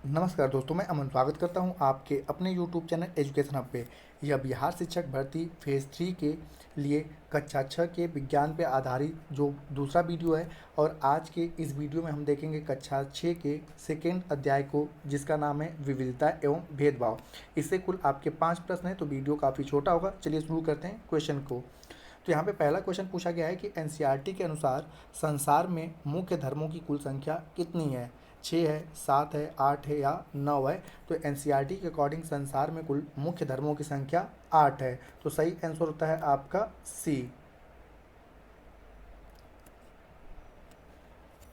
नमस्कार दोस्तों, मैं अमन स्वागत करता हूं आपके अपने यूट्यूब चैनल एजुकेशन हब पे। यह बिहार शिक्षक भर्ती फेज़ 3 के लिए कक्षा 6 के विज्ञान पे आधारित जो दूसरा वीडियो है। और आज के इस वीडियो में हम देखेंगे कक्षा 6 के सेकेंड अध्याय को, जिसका नाम है विविधता एवं भेदभाव। इससे कुल आपके 5 प्रश्न हैं, तो वीडियो काफ़ी छोटा होगा। चलिए शुरू करते हैं क्वेश्चन को। तो यहाँ पे पहला क्वेश्चन पूछा गया है कि एनसीईआरटी के अनुसार संसार में मुख्य धर्मों की कुल संख्या कितनी है। 6 है, 7 है, 8 है या 9 है। तो एनसीईआरटी के अकॉर्डिंग संसार में कुल मुख्य धर्मों की संख्या 8 है। तो सही आंसर होता है आपका सी।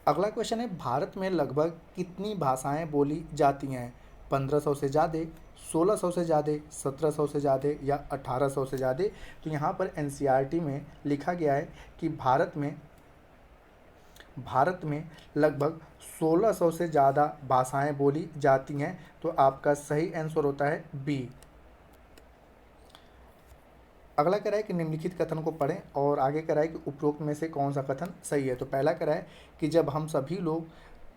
अगला क्वेश्चन है, भारत में लगभग कितनी भाषाएं बोली जाती हैं। 1500 से ज़्यादा, 1600 से ज़्यादा, 1700 से ज़्यादा या 1800 से ज़्यादा। तो यहाँ पर एनसीईआरटी में लिखा गया है कि भारत में लगभग 1600 से ज़्यादा भाषाएं बोली जाती हैं। तो आपका सही आंसर होता है बी। अगला कह रहा है कि निम्नलिखित कथन को पढ़ें और आगे कह रहा है कि उपरोक्त में से कौन सा कथन सही है। तो पहला कह रहा है कि जब हम सभी लोग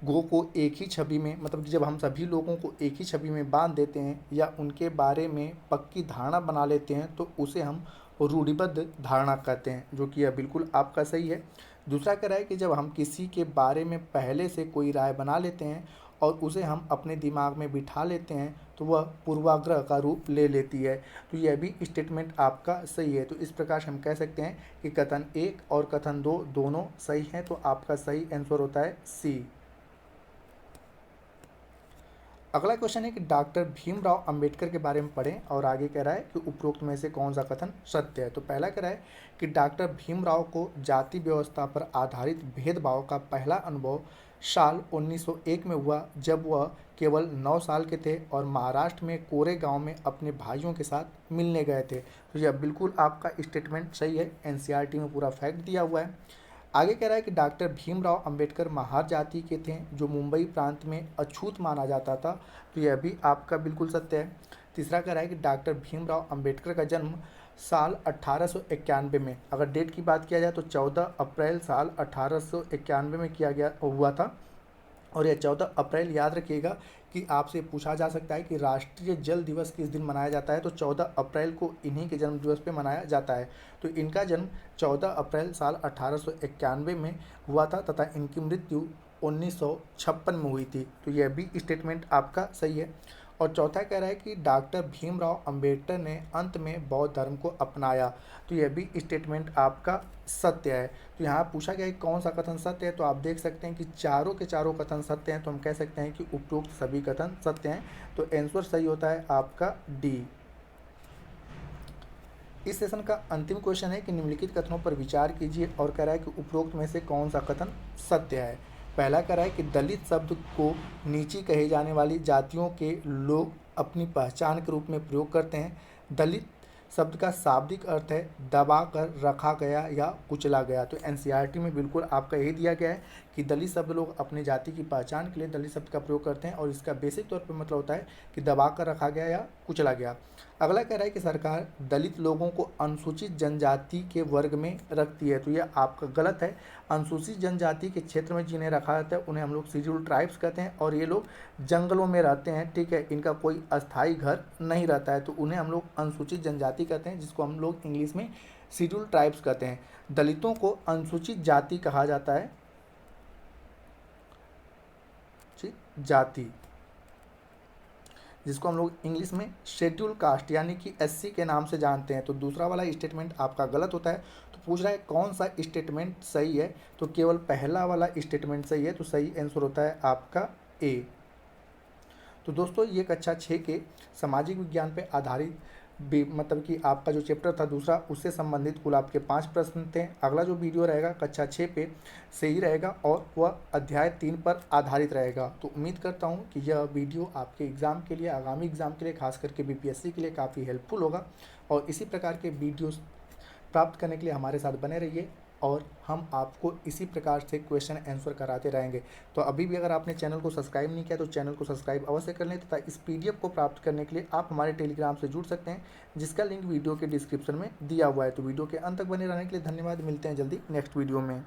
गो को एक ही छवि में, मतलब कि जब हम सभी लोगों को एक ही छवि में बांध देते हैं या उनके बारे में पक्की धारणा बना लेते हैं तो उसे हम रूढ़िबद्ध धारणा कहते हैं, जो कि यह बिल्कुल आपका सही है। दूसरा कह रहा है कि जब हम किसी के बारे में पहले से कोई राय बना लेते हैं और उसे हम अपने दिमाग में बिठा लेते हैं तो वह पूर्वाग्रह का रूप ले लेती है। तो यह भी स्टेटमेंट आपका सही है। तो इस प्रकार से हम कह सकते हैं कि कथन 1 और कथन 2 दोनों सही हैं। तो आपका सही आंसर होता है सी। अगला क्वेश्चन है कि डॉक्टर भीमराव अंबेडकर के बारे में पढ़ें और आगे कह रहा है कि उपरोक्त में से कौन सा कथन सत्य है। तो पहला कह रहा है कि डॉक्टर भीमराव को जाति व्यवस्था पर आधारित भेदभाव का पहला अनुभव साल 1901 में हुआ, जब वह केवल 9 साल के थे और महाराष्ट्र में कोरे गांव में अपने भाइयों के साथ मिलने गए थे। तो यह बिल्कुल आपका स्टेटमेंट सही है। एनसीईआरटी में पूरा फैक्ट दिया हुआ है। आगे कह रहा है कि डॉक्टर भीमराव अंबेडकर महार जाति के थे, जो मुंबई प्रांत में अछूत माना जाता था। तो यह भी आपका बिल्कुल सत्य है। तीसरा कह रहा है कि डॉक्टर भीमराव अंबेडकर का जन्म साल 1891 में, अगर डेट की बात किया जाए तो 14 अप्रैल साल 1891 में किया गया हुआ था। और यह 14 अप्रैल याद रखिएगा कि आपसे पूछा जा सकता है कि राष्ट्रीय जल दिवस किस दिन मनाया जाता है। तो 14 अप्रैल को इन्हीं के जन्म दिवस पे मनाया जाता है। तो इनका जन्म 14 अप्रैल साल 1891 में हुआ था तथा इनकी मृत्यु 1956 में हुई थी। तो यह भी स्टेटमेंट आपका सही है। और चौथा कह रहा है कि डॉक्टर भीमराव अंबेडकर ने अंत में बौद्ध धर्म को अपनाया। तो यह भी स्टेटमेंट आपका सत्य है। तो यहाँ पूछा गया है कौन सा कथन सत्य है। तो आप देख सकते हैं कि चारों के चारों कथन सत्य हैं। तो हम कह सकते हैं कि उपरोक्त सभी कथन सत्य हैं। तो आंसर सही होता है आपका डी। इस सेशन का अंतिम क्वेश्चन है कि निम्नलिखित कथनों पर विचार कीजिए और कह रहा है कि उपरोक्त में से कौन सा कथन सत्य है। पहला कह रहा है कि दलित शब्द को नीची कही जाने वाली जातियों के लोग अपनी पहचान के रूप में प्रयोग करते हैं। दलित शब्द का शाब्दिक अर्थ है दबा कर रखा गया या कुचला गया। तो एनसीईआरटी में बिल्कुल आपका यही दिया गया है कि दलित शब्द लोग अपनी जाति की पहचान के लिए दलित शब्द का प्रयोग करते हैं और इसका बेसिक तौर पर मतलब होता है कि दबा कर रखा गया या कुचला गया। अगला कह रहा है कि सरकार दलित लोगों को अनुसूचित जनजाति के वर्ग में रखती है। तो यह आपका गलत है। अनुसूचित जनजाति के क्षेत्र में जिन्हें रखा जाता है उन्हें हम लोग शेड्यूल्ड ट्राइब्स कहते हैं और ये लोग जंगलों में रहते हैं, ठीक है। इनका कोई अस्थायी घर नहीं रहता है, तो उन्हें हम लोग अनुसूचित जनजाति कहते हैं, जिसको हम लोग इंग्लिश में शेड्यूल्ड ट्राइब्स कहते हैं। दलितों को अनुसूचित जाति कहा जाता है, जाति, जिसको हम लोग इंग्लिश में शेड्यूल कास्ट यानी कि एससी के नाम से जानते हैं। तो दूसरा वाला स्टेटमेंट आपका गलत होता है। तो पूछ रहा है कौन सा स्टेटमेंट सही है। तो केवल पहला वाला स्टेटमेंट सही है। तो सही आंसर होता है आपका ए। तो दोस्तों ये कक्षा 6 के सामाजिक विज्ञान पे आधारित मतलब कि आपका जो चैप्टर था दूसरा, उससे संबंधित कुल आपके 5 प्रश्न थे। अगला जो वीडियो रहेगा कक्षा 6 पे से ही रहेगा और वह अध्याय 3 पर आधारित रहेगा। तो उम्मीद करता हूँ कि यह वीडियो आपके एग्ज़ाम के लिए, आगामी एग्ज़ाम के लिए, खास करके बीपीएससी के लिए काफ़ी हेल्पफुल होगा। और इसी प्रकार के वीडियोस प्राप्त करने के लिए हमारे साथ बने रहिए और हम आपको इसी प्रकार से क्वेश्चन आंसर कराते रहेंगे। तो अभी भी अगर आपने चैनल को सब्सक्राइब नहीं किया तो चैनल को सब्सक्राइब अवश्य कर लें तथा इस पीडीएफ को प्राप्त करने के लिए आप हमारे टेलीग्राम से जुड़ सकते हैं, जिसका लिंक वीडियो के डिस्क्रिप्शन में दिया हुआ है। तो वीडियो के अंत तक बने रहने के लिए धन्यवाद। मिलते हैं जल्दी नेक्स्ट वीडियो में।